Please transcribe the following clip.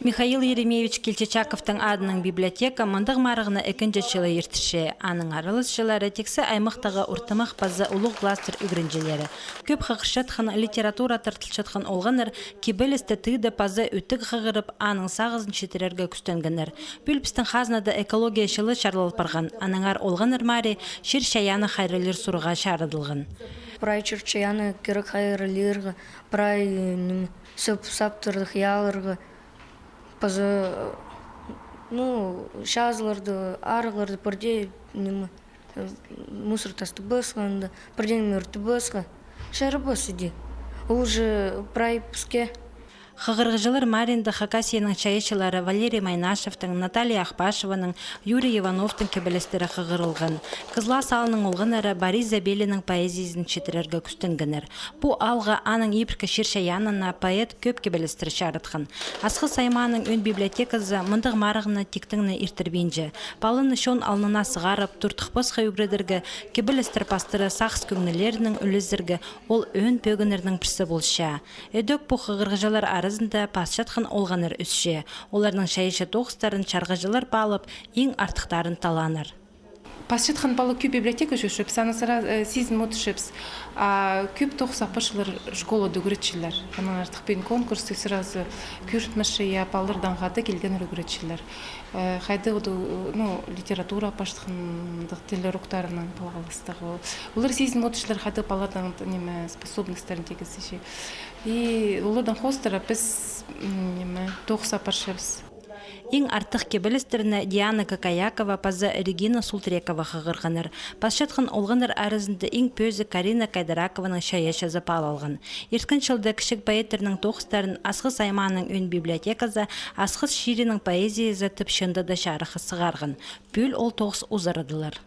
Михаил Еремеевич Келчечаковтың адының библиотека мындық марығына экінжі жылы ертіші. Аның арылыс жылары тексі аймақтағы ұртымақ базы ұлық гластыр үгірінжелері. Көп қақыршатқын литература тартылшатқын олғаныр, кебелісті тыйды пазы өттік қағырып, аның сағызын шетерерге күстенгінір. Бүлпістің қазнады экология жылы шарлал барған. Аныңар олғаныр мари шер шаяны хайрылыр сұрға шарыдылғын. Прай чырчаяны керек хайрылырғы, прай саптырдық ялырғы. Пазы, шазыларды, арыларды, бірде мусор тасты басқанды, бірде мөрті басқа. Шары басыды. Ол же прай піске. Хығырғыжылыр Маринды Хакасияның чайышылары Валерий Майнашевтың, Наталья Ахпашеваның, Юрий Ивановтың кебелестері хығырылған. Қызла салының олғын әрі Борис Забелінің поэзиясын четірерге күстінгінір. Бұ алға аның епіркі шершаянына поэт көп кебелестері шарытқан. Асқы сайманың өн библиотеказы мұндық марығына тектіңні иртірбейінжі. Балыны шон алнына сығарып, тұртықпасқа үгредерге кебелестер пастыры сақс көңнілерінің үлізірге ол өн пөгінерінің пірсі болша. Өдік бұ хығырғыжылар арызында пасшатқын олғаныр үсше. Оларның шайышы тоғыстарын чарғыжылар балып, ең артықтарын таланыр. Пасшатқын балы көп библиотека жүршіп, санасыра сезін мұтышыпс, көп тоқса пашылар школа дүгіретшілер. Оның артықпен конкурсы сразу көрітміші балырдан ғады келген үлгіретшілер. Қайды литература паштықындық тілі руқтарының палғалыстығы. Олар сезін мұтышылар қайды балардан способностарын тегізіші. И олардан қостыра біз тоқса пашыпс. Ең артық кебелестеріне Диана Какаякова пазы Регина Султрекова қығырғаныр. Пасшатқын олғаныр арызында ең пөзі Карина Кайдаракованың шаяшы запал алған. Ерткін жылды кішік поэттерінің тоқыстарын Асқыз Айманың өн библиотеказы, Асқыз Ширінің поэзиясы түп шынды да шарықы сығарған. Бүл ол тоқыс ұзарыдылар.